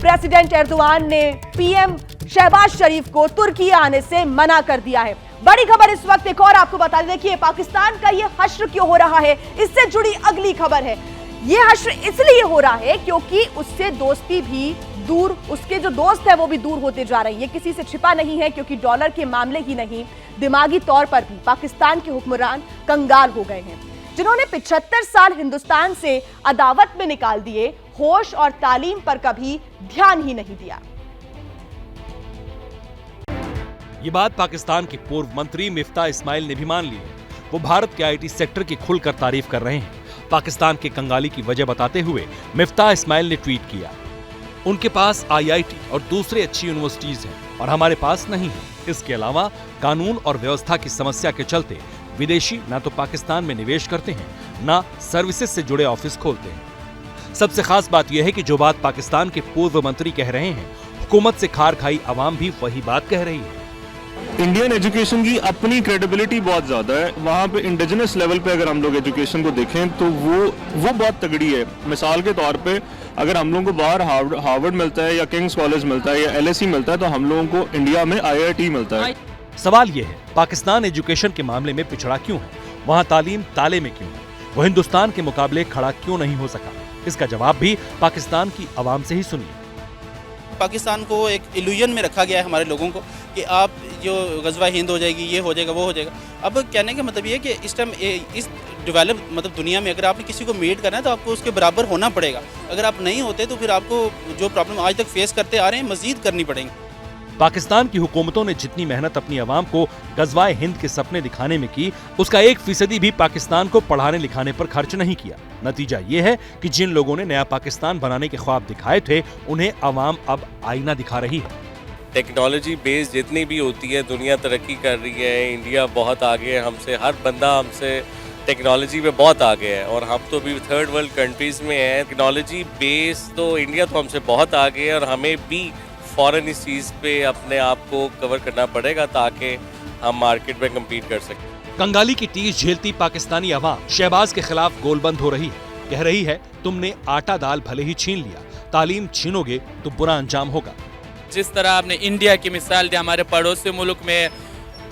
प्रेसिडेंट एर्दोआन ने पीएम शहबाज शरीफ को तुर्की आने से मना कर दिया है। बड़ी खबर इस वक्त एक और आपको बता दें, देखिए पाकिस्तान का ये हश्र क्यों हो रहा है, इससे जुड़ी अगली खबर है। ये हश्र इसलिए हो रहा है क्योंकि उससे दोस्ती भी दूर, उसके जो दोस्त है वो भी दूर होते जा रहे हैं। ये किसी से छिपा नहीं है क्योंकि डॉलर के मामले ही नहीं, दिमागी तौर पर भी पाकिस्तान के हुक्मरान कंगाल हो गए हैं, जिन्होंने 75 साल हिंदुस्तान से अदावत में निकाल दिए, होश और तालीम पर कभी ध्यान ही नहीं दिया। ये बात पाकिस्तान के पूर्व मंत्री मिफ्ता इस्माइल ने भी मान ली है। वो भारत के आईटी सेक्टर की खुलकर तारीफ कर रहे हैं। पाकिस्तान के कंगाली की वजह बताते हुए मिफ्ता इस्माइल ने ट्वीट किया, उनके पास आईआईटी और दूसरे अच्छी यूनिवर्सिटीज हैं और हमारे पास नहीं है। इसके अलावा कानून और व्यवस्था की समस्या के चलते विदेशी ना तो पाकिस्तान में निवेश करते हैं, ना सर्विसेज से जुड़े ऑफिस खोलते हैं। सबसे खास बात यह है कि जो बात पाकिस्तान के पूर्व मंत्री कह रहे हैं, हुकूमत से खार खाई अवाम भी वही बात कह रही है। इंडियन एजुकेशन की अपनी क्रेडिबिलिटी बहुत ज़्यादा है। वहाँ पे इंडिजिनस लेवल पे अगर हम लोग एजुकेशन को देखें तो वो बहुत तगड़ी है। मिसाल के तौर पे अगर हम लोगों को बाहर हार्वर्ड मिलता है या किंग्स कॉलेज मिलता है या LSE मिलता है, तो हम लोगों को इंडिया में IIT मिलता है। सवाल ये है, पाकिस्तान एजुकेशन के मामले में पिछड़ा क्यों है? वहाँ तालीम ताले में क्यों है? वो हिंदुस्तान के मुकाबले खड़ा क्यों नहीं हो सका? इसका जवाब भी पाकिस्तान की आवाम से ही सुनिए। पाकिस्तान को एक इल्यूजन में रखा गया है हमारे लोगों को कि आप जो गज़वा हिंद हो जाएगी, ये हो जाएगा, वो हो जाएगा। अब कहने का मतलब ये है कि इस टाइम इस डेवलप मतलब दुनिया में अगर आपने किसी को मीट करना है तो आपको उसके बराबर होना पड़ेगा। अगर आप नहीं होते तो फिर आपको जो प्रॉब्लम आज तक फेस करते आ रहे हैं मजीद करनी पड़ेंगी। पाकिस्तान की हुकूमतों ने जितनी मेहनत अपनी आवाम को गज़वाए हिंद के सपने दिखाने में की, उसका 1% भी पाकिस्तान को पढ़ाने लिखाने पर खर्च नहीं किया। नतीजा ये है कि जिन लोगों ने नया पाकिस्तान बनाने के ख्वाब दिखाए थे, उन्हें आवाम अब आईना दिखा रही है। टेक्नोलॉजी बेस्ड जितनी भी होती है, दुनिया तरक्की कर रही है, इंडिया बहुत आगे है हमसे, हर बंदा हमसे टेक्नोलॉजी में बहुत आगे है और हम तो भी थर्ड वर्ल्ड कंट्रीज़ में हैं। टेक्नोलॉजी बेस्ड तो इंडिया तो हमसे बहुत आगे है और हमें भी फ़ौरन इस चीज़ पे अपने आप को कवर करना पड़ेगा ताकि हम मार्केट में कम्पीट कर सकें। कंगाली की टीस झेलती पाकिस्तानी अवाम शहबाज के खिलाफ गोलबंद हो रही है। कह रही है, तुमने आटा दाल भले ही छीन लिया, तालीम छीनोगे तो बुरा अंजाम होगा। जिस तरह आपने इंडिया की मिसाल दी, हमारे पड़ोसी मुल्क में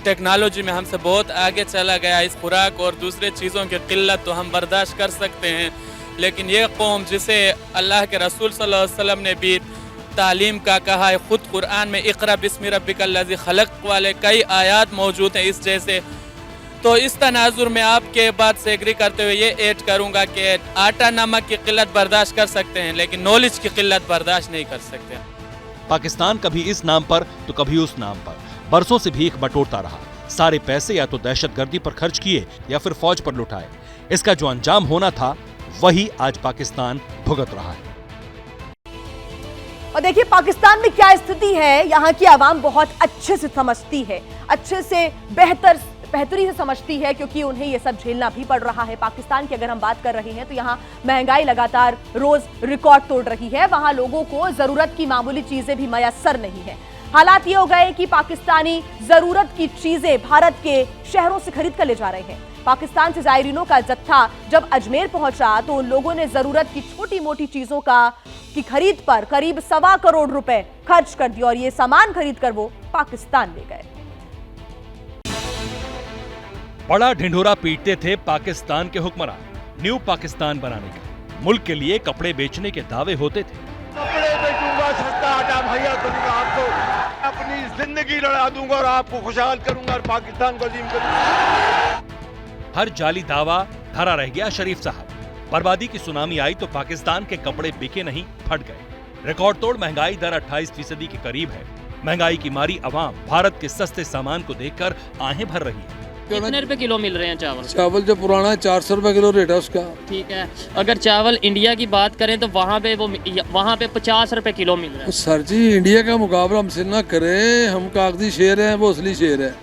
टेक्नोलॉजी में हमसे बहुत आगे चला गया। इस खुराक और दूसरे चीज़ों की किल्लत तो हम बर्दाश्त कर सकते हैं, लेकिन ये कौम जिसे अल्लाह के रसूल सल्लल्लाहु अलैहि वसल्लम ने भी तालीम का कहा है, खुद कुरान में इक़रा बिस्मि रब्बिकल्लज़ी खलक़ वाले कई आयात मौजूद हैं इस जैसे। तो इस तनाजुर में आपके बात से एग्री करते हुए ये ऐड करूँगा कि आटा नमक की किल्लत बर्दाश्त कर सकते हैं, लेकिन नॉलेज की किल्लत बर्दाश्त नहीं कर सकते। पाकिस्तान कभी इस नाम पर तो कभी उस नाम पर बरसों से भीख बटोरता रहा। सारे पैसे या तो दहशतगर्दी पर खर्च किए या फिर फौज पर लुटाए। इसका जो अंजाम होना था वही आज पाकिस्तान भुगत रहा है। और देखिए पाकिस्तान में क्या स्थिति है, यहाँ की आवाम बहुत अच्छे से समझती है, अच्छे से बेहतरी से समझती है, क्योंकि उन्हें ये सब झेलना भी पड़ रहा है। पाकिस्तान की अगर हम बात कर रहे हैं तो यहाँ महंगाई लगातार रोज रिकॉर्ड तोड़ रही है। वहाँ लोगों को जरूरत की मामूली चीजें भी मयसर नहीं है। हालात ये हो गए कि पाकिस्तानी जरूरत की चीजें भारत के शहरों से खरीद कर ले जा रहे हैं। पाकिस्तान से जायरीनों का जत्था जब अजमेर पहुंचा तो उन लोगों ने जरूरत की छोटी मोटी चीजों की खरीद पर करीब 1.25 करोड़ रुपए खर्च कर दिए और ये सामान खरीद कर वो पाकिस्तान ले गए। बड़ा ढिंढोरा पीटते थे पाकिस्तान के हुक्मरान न्यू पाकिस्तान बनाने का। मुल्क के लिए कपड़े बेचने के दावे होते थे। कपड़े बेचूंगा, सस्ता आटा मुहैया करूंगा, आपको अपनी जिंदगी लड़ा दूंगा और आपको खुशहाल करूंगा और पाकिस्तान को अजीम करूंगा। हर जाली दावा धरा रह गया शरीफ साहब। बर्बादी की सुनामी आई तो पाकिस्तान के कपड़े बिके नहीं, फट गए। रिकॉर्ड तोड़ महंगाई दर 28% के करीब है। महंगाई की मारी अवाम भारत के सस्ते सामान को देखकर आहें भर रही है। कितने रुपए किलो मिल रहे हैं चावल? चावल जो पुराना है 400 रुपए किलो रेट है उसका। ठीक है, अगर चावल इंडिया की बात करें तो वहाँ पे 50 रुपए किलो मिल रहा है। सर जी इंडिया का मुकाबला हमसे ना करें, हम कागजी शेर हैं, वो असली शेर है।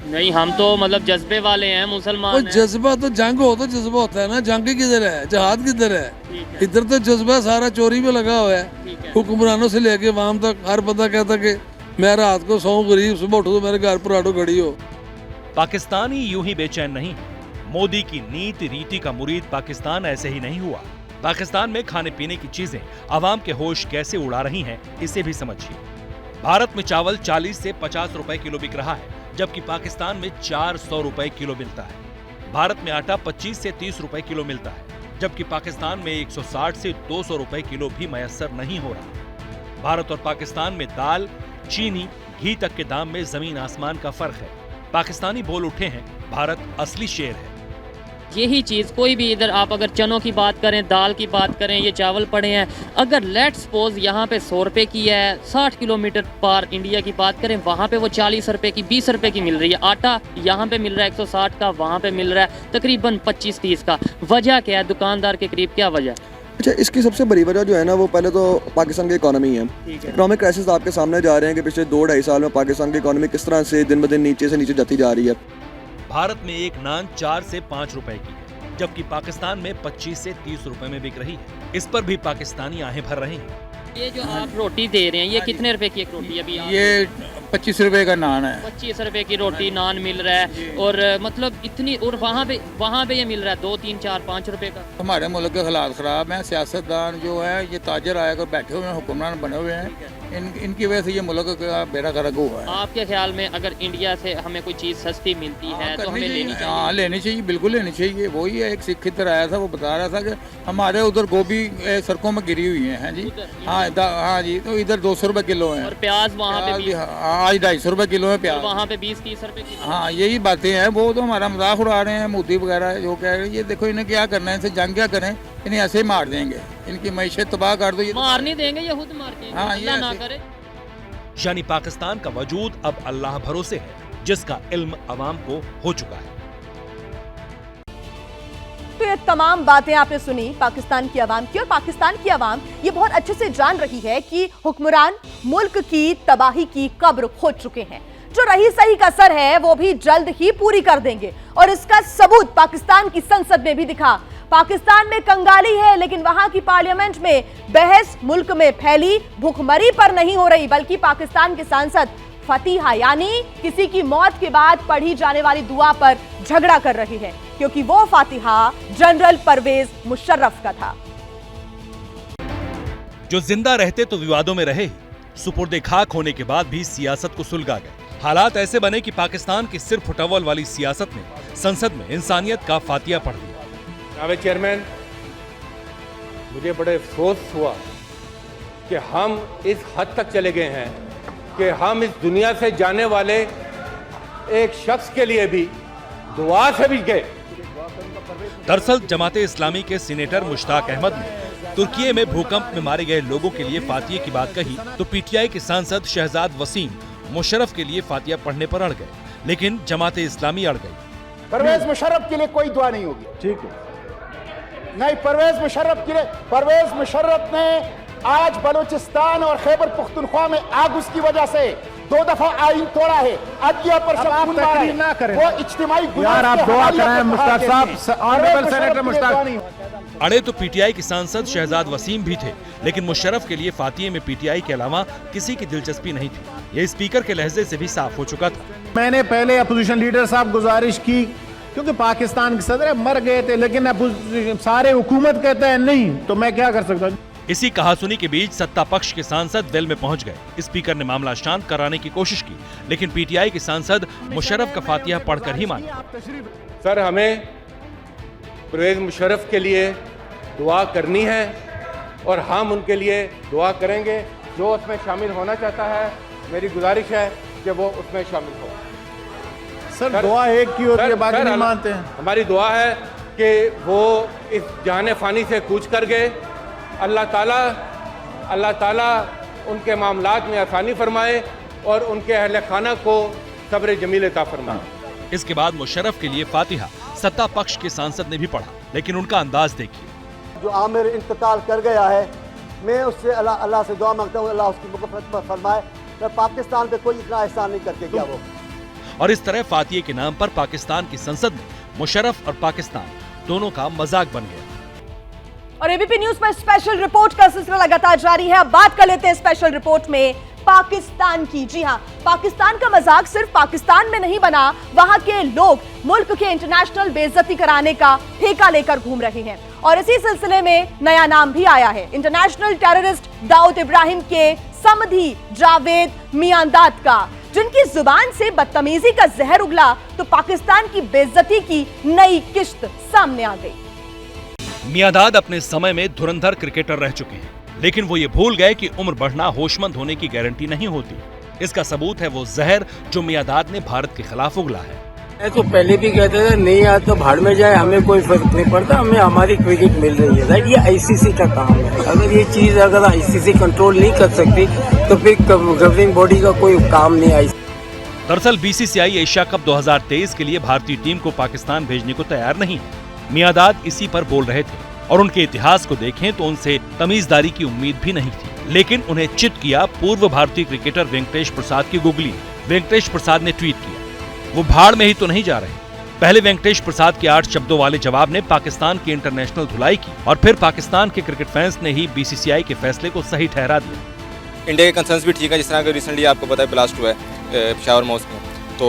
नहीं, हम तो मतलब जज्बे वाले हैं, मुसलमान हैं। जज्बा तो जंग हो तो जज्बा होता है ना, जंग किधर है, जहाद किधर है? इधर तो जज्बा सारा चोरी में लगा हुआ है। हुक्मरानों से लेके वाम तक हर बंदा कहता कि मैं रात को सौ गरीब, सुबह उठो तो मेरे घर पर आटो खड़ी हो। पाकिस्तानी यूं ही बेचैन नहीं। मोदी की नीति रीति का मुरीद पाकिस्तान ऐसे ही नहीं हुआ। पाकिस्तान में खाने पीने की चीजें आवाम के होश कैसे उड़ा रही हैं, इसे भी समझिए। भारत में चावल 40 से 50 रुपए किलो बिक रहा है, जबकि पाकिस्तान में 400 रुपए किलो मिलता है। भारत में आटा 25 से 30 रुपए किलो मिलता है, जबकि पाकिस्तान में 160 से 200 रुपए किलो भी मयस्सर नहीं हो रहा। भारत और पाकिस्तान में दाल, चीनी, घी तक के दाम में जमीन आसमान का फर्क है। पाकिस्तानी बोल उठे हैं, भारत असली शेर है। यही चीज़ कोई भी इधर आप अगर चनों की बात करें, दाल की बात करें, ये चावल पड़े हैं, अगर लेट सपोज यहाँ पे 100 रुपये की है, 60 किलोमीटर पार इंडिया की बात करें, वहाँ पे वो 40 रुपये की, 20 रुपये की मिल रही है। आटा यहाँ पे मिल रहा है 160 का, वहाँ पे मिल रहा है तकरीबन 25-30 का। वजह क्या है? दुकानदार के करीब क्या वजह है? अच्छा, इसकी सबसे बड़ी वजह जो है ना, वो पहले तो पाकिस्तान की इकोनॉमी है। इकोनॉमिक क्राइसिस आपके सामने जा रहे हैं कि पिछले 2-2.5 साल में पाकिस्तान की इकोनॉमी किस तरह से दिन ब दिन नीचे से नीचे जाती जा रही है। भारत में एक नान 4 से 5 रुपए की है, जबकि पाकिस्तान में 25 से 30 रुपए में बिक रही है। इस पर भी पाकिस्तानी आहें भर रहे हैं। ये जो आप रोटी दे रहे हैं, ये कितने रुपए की एक रोटी? अभी ये 25 रुपए का नान है। 25 रुपए की रोटी नान मिल रहा है, और मतलब इतनी, और वहाँ पे ये मिल रहा है 2, 3, 4, 5 रुपए का। हमारे मुल्क के हालात ख़राब हैं। सियासतदान जो है, ये ताजर आकर बैठे हुए हैं, हुक्मरान बने हुए हैं, इनकी वजह से ये मुल्क का बेड़ा गर्क हुआ है। आपके ख्याल में अगर इंडिया से हमें कोई चीज़ सस्ती मिलती है तो हमें लेनी चाहिए? हाँ, लेनी चाहिए, बिल्कुल लेनी चाहिए। वही है, एक सिख इधर आया था, वो बता रहा था कि हमारे उधर गोभी सड़कों में गिरी हुई है जी। हाँ जी, तो इधर 200 रुपए किलो है। और प्याज वहाँ पे आज 250 रुपए किलो है प्याज। वहाँ पे 20-30 रुपए किलो। हाँ, यही बातें हैं। वो तो हमारा मजाक उड़ा रहे हैं मोदी वगैरह, जो कह रहे हैं। ये देखो, इन्हें क्या करना है, इनसे जंग क्या करें, इन्हें ऐसे ही मार देंगे, इनकी मैशत तबाह कर दो। ये मार नहीं देंगे, ये खुद मार के, अल्लाह ना करे। यानी पाकिस्तान का वजूद अब अल्लाह भरोसे है, जिसका इल्म अवाम को हो चुका है। तो ये तमाम बातें आपने सुनी पाकिस्तान की आवाम की, और पाकिस्तान की आवाम ये बहुत अच्छे से जान रही है कि हुक्मरान मुल्क की तबाही की कब्र खोद चुके हैं। जो रही सही कसर है वो भी जल्द ही पूरी कर देंगे, और इसका सबूत पाकिस्तान की संसद में भी दिखा। पाकिस्तान में कंगाली है, लेकिन वहां की पार्लियामेंट में बहस मुल्क में फैली भुखमरी पर नहीं हो रही, बल्कि पाकिस्तान के सांसद फतीहा यानी किसी की मौत के बाद पढ़ी जाने वाली दुआ पर झगड़ा कर रहे हैं, क्योंकि वो फातिहा जनरल परवेज मुशर्रफ का था। जो जिंदा रहते तो विवादों में रहे, सुपुर्दे खाक होने के बाद भी सियासत को सुलगा गए। हालात ऐसे बने कि पाकिस्तान की सिर फुटअव्वल वाली सियासत ने संसद में इंसानियत का फातिहा पढ़ दिया। जनाब चेयरमैन, मुझे बड़े अफसोस हुआ कि हम इस हद तक चले गए हैं कि हम इस दुनिया से जाने वाले एक शख्स के लिए भी दुआ से भी गए। दरअसल जमाते इस्लामी के सीनेटर मुश्ताक अहमद ने तुर्की में भूकंप में मारे गए लोगों के लिए फातिहा की बात कही, तो पीटीआई के सांसद शहजाद वसीम मुशर्रफ के लिए फातिहा पढ़ने पर अड़ गए, लेकिन जमाते इस्लामी अड़ गई। परवेज मुशर्रफ के लिए कोई दुआ नहीं होगी। ठीक है, नहीं, परवेज मुशर्रफ के लिए, परवेज मुशर्रफ ने आज बलूचिस्तान और खैबर पुख्तनख्वा में आग उसकी वजह से 2 दफा आइन तोड़ा है, अदलिया पर सब तकरीर ना करें। वो इज्तिमाई यार, आप दुआ करें मुश्ताक साहब, ऑनरेबल सेनेटर मुश्ताक। अड़े तो पीटीआई के सांसद शहजाद वसीम भी थे, लेकिन मुशर्रफ के लिए फातिहे में पीटीआई के अलावा किसी की दिलचस्पी नहीं थी। यह स्पीकर के लहजे से भी साफ हो चुका था। मैंने पहले अपोजिशन लीडर साहब गुजारिश की, क्योंकि पाकिस्तान के सदर मर गए थे, लेकिन सारे हुकूमत कहते हैं नहीं, तो मैं क्या कर सकता हूँ। इसी कहासुनी के बीच सत्ता पक्ष के सांसद वेल में पहुंच गए। स्पीकर ने मामला शांत कराने की कोशिश की, लेकिन पीटीआई के सांसद मुशर्रफ का फातिहा पढ़कर ही माना। सर, हमें परवेज मुशर्रफ के लिए दुआ करनी है और हम उनके लिए दुआ करेंगे। जो उसमें शामिल होना चाहता है, मेरी गुजारिश है कि वो उसमें शामिल हो। सर, दुआ एक की होती है, बाकी नहीं मानते हैं। हमारी दुआ है कि वो इस जाने फानी से कूच कर गए। अल्लाह ताला उनके मामलात में आसानी फरमाए और उनके अहले खाना को सब्र जमील अता फरमाए। इसके बाद मुशर्रफ के लिए फातिहा सत्ता पक्ष के सांसद ने भी पढ़ा, लेकिन उनका अंदाज देखिए। जो आमिर इंतकाल कर गया है, मैं उससे अल्लाह से दुआ मांगता हूँ, अल्लाह उसकी मग़फ़िरत फरमाए। तो पाकिस्तान पे कोई इतना एहसान नहीं करके गया वो। और इस तरह फातिहे के नाम पर पाकिस्तान की संसद में मुशर्रफ और पाकिस्तान दोनों का मजाक बन गया। और एबीपी न्यूज पर स्पेशल रिपोर्ट का सिलसिला लगातार जारी है। अब बात कर लेते हैं स्पेशल रिपोर्ट में पाकिस्तान की। जी हां, पाकिस्तान का मजाक सिर्फ पाकिस्तान में नहीं बना, वहां के लोग मुल्क के इंटरनेशनल बेइज्जती कराने का ठेका लेकर घूम रहे हैं। और इसी सिलसिले में नया नाम भी आया है, इंटरनेशनल टेररिस्ट दाऊद इब्राहिम के समधी जावेद मियांदाद का, जिनकी जुबान से बदतमीजी का जहर उगला तो पाकिस्तान की बेइज्जती की नई किश्त सामने आ गई। मियांदाद अपने समय में धुरंधर क्रिकेटर रह चुके हैं, लेकिन वो ये भूल गए कि उम्र बढ़ना होशमंद होने की गारंटी नहीं होती। इसका सबूत है वो जहर जो मियांदाद ने भारत के खिलाफ उगला है। मैं तो पहले भी कहते थे नहीं आता तो भाड़ में जाए, हमें कोई फर्क नहीं पड़ता, हमें हमारी क्रिकेट मिल रही है। राइट, ये आईसीसी का काम है। अगर ये चीज अगर आईसीसी कंट्रोल नहीं कर सकती तो फिर गवर्निंग बॉडी का कोई काम नहीं आई। दरअसल बीसीसीआई एशिया कप 2023 के लिए भारतीय टीम को पाकिस्तान भेजने को तैयार नहीं है। मियांदाद इसी पर बोल रहे थे और उनके इतिहास को देखें तो उनसे तमीजदारी की उम्मीद भी नहीं थी, लेकिन उन्हें चित किया पूर्व भारतीय क्रिकेटर वेंकटेश प्रसाद की गुगली। वेंकटेश प्रसाद ने ट्वीट किया, वो भाड़ में ही तो नहीं जा रहे। पहले वेंकटेश प्रसाद के 8 शब्दों वाले जवाब ने पाकिस्तान की इंटरनेशनल धुलाई की और फिर पाकिस्तान के क्रिकेट फैंस ने ही बीसीसीआई के फैसले को सही ठहरा दिया। इंडिया के कंसर्न्स भी ठीक है, जिस तरह का रिसेंटली आपको पता है ब्लास्ट हुआ है पेशावर मॉस्क में, तो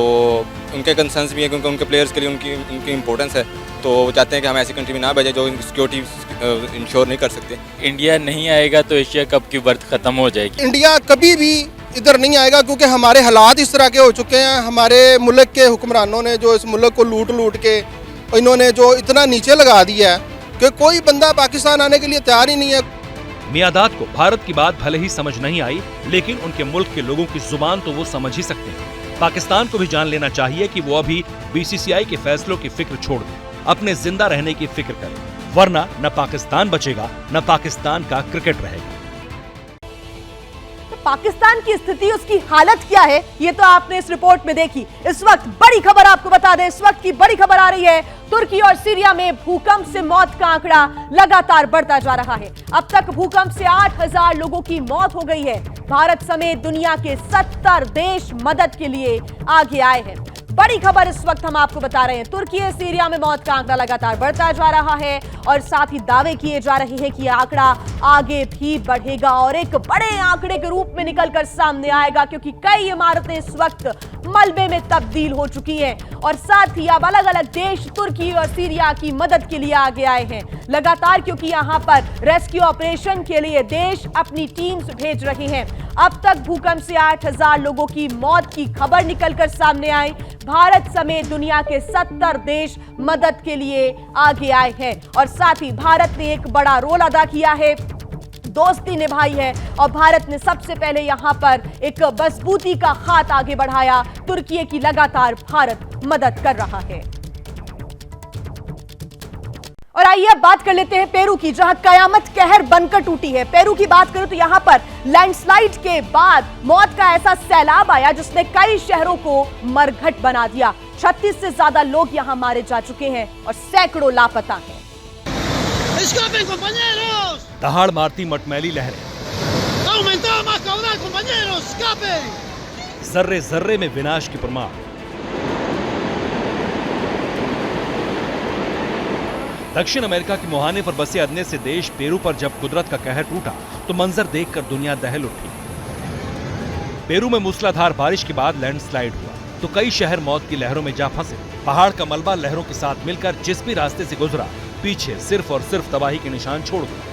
उनके कंसर्न्स भी है क्योंकि उनके प्लेयर्स के लिए उनकी इंपॉर्टेंस है, तो वो चाहते हैं कि हम ऐसी कंट्री में ना भेजें जो सिक्योरिटी इंश्योर नहीं कर सकते। इंडिया नहीं आएगा तो एशिया कप की बर्थ खत्म हो जाएगी। इंडिया कभी भी इधर नहीं आएगा क्योंकि हमारे हालात इस तरह के हो चुके हैं। हमारे मुल्क के हुक्मरानों ने जो इस मुल्क को लूट के इन्होंने जो इतना नीचे लगा दिया है कि कोई बंदा पाकिस्तान आने के लिए तैयार ही नहीं है। मियांदाद को भारत की बात भले ही समझ नहीं आई, लेकिन उनके मुल्क के लोगों की जुबान तो वो समझ ही सकते हैं। पाकिस्तान को भी जान लेना चाहिए कि वो अभी बीसीसीआई के फैसलों की फिक्र छोड़ दे, अपने जिंदा रहने की फिक्र करे, वरना न पाकिस्तान बचेगा न पाकिस्तान का क्रिकेट रहेगा। पाकिस्तान की स्थिति, उसकी हालत क्या है, ये तो आपने इस रिपोर्ट में देखी। इस वक्त बड़ी खबर आपको बता दें, इस वक्त की बड़ी खबर आ रही है, तुर्की और सीरिया में भूकंप से मौत का आंकड़ा लगातार बढ़ता जा रहा है। अब तक भूकंप से 8000 लोगों की मौत हो गई है। भारत समेत दुनिया के 70 देश मदद के लिए आगे आए हैं। बड़ी खबर इस वक्त हम आपको बता रहे हैं, तुर्की और सीरिया में मौत का आंकड़ा लगातार बढ़ता जा रहा है और साथ ही दावे किए जा रहे हैं कि यह आंकड़ा आगे भी बढ़ेगा और एक बड़े आंकड़े के रूप में निकलकर सामने आएगा, क्योंकि कई इमारतें इस वक्त मलबे में तब्दील हो चुकी हैं और साथ ही अब अलग अलग देश तुर्की और सीरिया की मदद के लिए आगे आए हैं लगातार, क्योंकि यहां पर रेस्क्यू ऑपरेशन के लिए देश अपनी टीम्स भेज रहे हैं। अब तक भूकंप से 8000 लोगों की मौत की खबर निकलकर सामने आई। भारत समेत दुनिया के 70 देश मदद के लिए आगे आए हैं और साथ ही भारत ने एक बड़ा रोल अदा किया है, दोस्ती निभाई है और भारत ने सबसे पहले यहां पर एक मजबूती का हाथ आगे बढ़ाया। तुर्की की लगातार भारत मदद कर रहा है। और आइए अब बात कर लेते हैं पेरू की, जहां कयामत कहर बनकर टूटी है। पेरू की बात करें तो यहां पर लैंडस्लाइड के बाद मौत का ऐसा सैलाब आया जिसने कई शहरों को मरघट बना दिया। 36 से ज्यादा लोग यहां मारे जा चुके हैं और सैकड़ों लापता हैं। दहाड़ मारती मटमैली लहरें, जर्रे जर्रे में विनाश की परमार। दक्षिण अमेरिका के मुहाने पर बसे अदने से देश पेरू पर जब कुदरत का कहर टूटा तो मंजर देखकर दुनिया दहल उठी। पेरू में मूसलाधार बारिश के बाद लैंडस्लाइड हुआ तो कई शहर मौत की लहरों में जा फंसे। पहाड़ का मलबा लहरों के साथ मिलकर जिस भी रास्ते से गुजरा पीछे सिर्फ और सिर्फ तबाही के निशान छोड़ गया।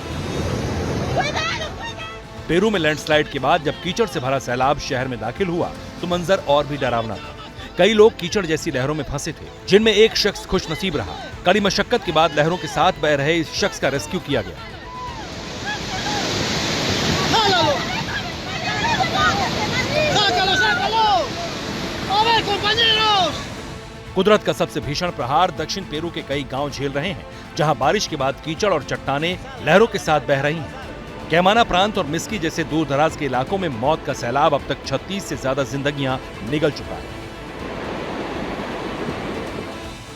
पेरू में लैंडस्लाइड के बाद जब कीचड़ से भरा सैलाब शहर में दाखिल हुआ तो मंजर और भी डरावना था। कई लोग कीचड़ जैसी लहरों में फंसे थे, जिनमें एक शख्स खुश नसीब रहा। कड़ी मशक्कत के बाद लहरों के साथ बह रहे इस शख्स का रेस्क्यू किया गया। कुदरत का सबसे भीषण प्रहार दक्षिण पेरू के कई गांव झेल रहे हैं, जहां बारिश के बाद कीचड़ और चट्टानें लहरों के साथ बह रही हैं। कैमाना प्रांत और मिस्की जैसे दूर दराज के इलाकों में मौत का सैलाब अब तक 36 से ज्यादा जिंदगियां निगल चुका है।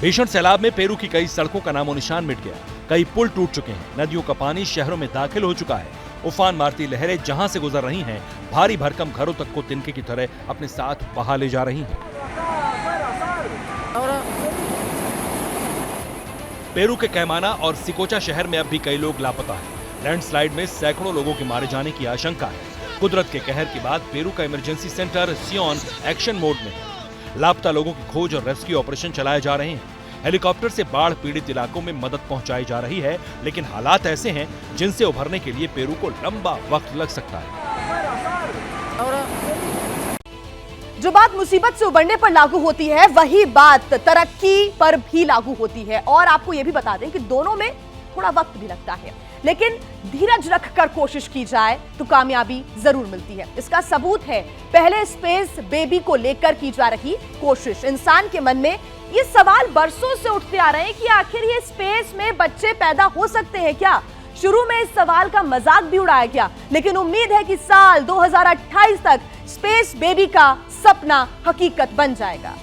भीषण सैलाब में पेरू की कई सड़कों का नामो निशान मिट गया, कई पुल टूट चुके हैं, नदियों का पानी शहरों में दाखिल हो चुका है। उफान मारती लहरें जहां से गुजर रही हैं, भारी भरकम घरों तक को तिनके की तरह अपने साथ बहा ले जा रही हैं। पेरू के कैमाना और सिकोचा शहर में अब भी कई लोग लापता हैं। लैंडस्लाइड में सैकड़ों लोगों के मारे जाने की आशंका है। कुदरत के कहर के बाद पेरू का इमरजेंसी सेंटर सियोन एक्शन मोड में है। लापता लोगों की खोज और रेस्क्यू ऑपरेशन चलाए जा रहे हैं। हेलीकॉप्टर से बाढ़ पीड़ित इलाकों में मदद पहुंचाई जा रही है, लेकिन हालात ऐसे हैं जिनसे उभरने के लिए पेरू को लंबा वक्त लग सकता है। जो बात मुसीबत से उबरने पर लागू होती है, वही बात तरक्की पर भी लागू होती है। और आपको यह भी बता दें कि दोनों में थोड़ा वक्त भी लगता है, लेकिन धीरज रखकर कोशिश की जाए तो कामयाबी जरूर मिलती है। इसका सबूत है पहले स्पेस बेबी को लेकर की जा रही कोशिश। इंसान के मन में ये सवाल बरसों से उठते आ रहे हैं कि आखिर ये स्पेस में बच्चे पैदा हो सकते हैं क्या? शुरू में इस सवाल का मजाक भी उड़ाया गया, लेकिन उम्मीद है कि साल 2028 तक स्पेस बेबी का सपना हकीकत बन जाएगा।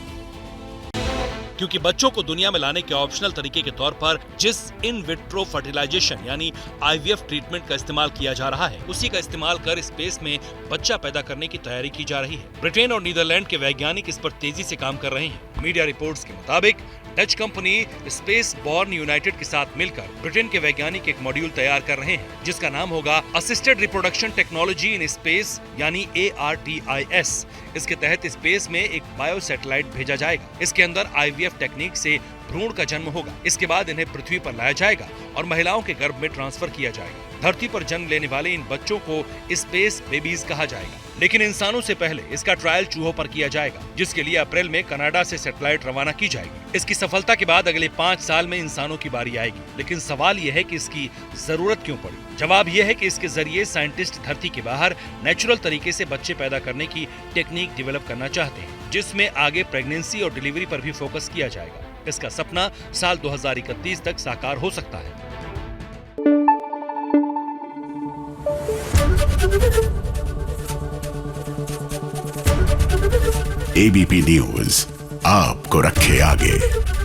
क्योंकि बच्चों को दुनिया में लाने के ऑप्शनल तरीके के तौर पर जिस इन विट्रो फर्टिलाइजेशन यानी IVF ट्रीटमेंट का इस्तेमाल किया जा रहा है, उसी का इस्तेमाल कर स्पेस में बच्चा पैदा करने की तैयारी की जा रही है। ब्रिटेन और नीदरलैंड के वैज्ञानिक इस पर तेजी से काम कर रहे हैं। मीडिया रिपोर्ट्स के मुताबिक Dutch company space born United के साथ मिलकर ब्रिटेन के वैज्ञानिक एक मॉड्यूल तैयार कर रहे हैं, जिसका नाम होगा assisted reproduction technology in space यानी ARTIS। इसके तहत स्पेस में एक बायो सैटेलाइट भेजा जाएगा। इसके अंदर IVF टेक्निक से भ्रूण का जन्म होगा। इसके बाद इन्हें पृथ्वी पर लाया जाएगा और महिलाओं के गर्भ में ट्रांसफर किया जाएगा। धरती पर जन्म लेने वाले इन बच्चों को स्पेस बेबीज कहा जाएगा। लेकिन इंसानों से पहले इसका ट्रायल चूहों पर किया जाएगा, जिसके लिए अप्रैल में कनाडा से सैटेलाइट रवाना की जाएगी। इसकी सफलता के बाद अगले 5 साल में इंसानों की बारी आएगी। लेकिन सवाल यह है कि इसकी जरूरत क्यों पड़ी? जवाब यह है कि इसके जरिए साइंटिस्ट धरती के बाहर नेचुरल तरीके से बच्चे पैदा करने की टेक्निक डेवलप करना चाहते हैं, जिसमें आगे प्रेगनेंसी और डिलीवरी पर भी फोकस किया जाएगा। इसका सपना साल 2031 तक साकार हो सकता है। ABP न्यूज आपको रखे आगे।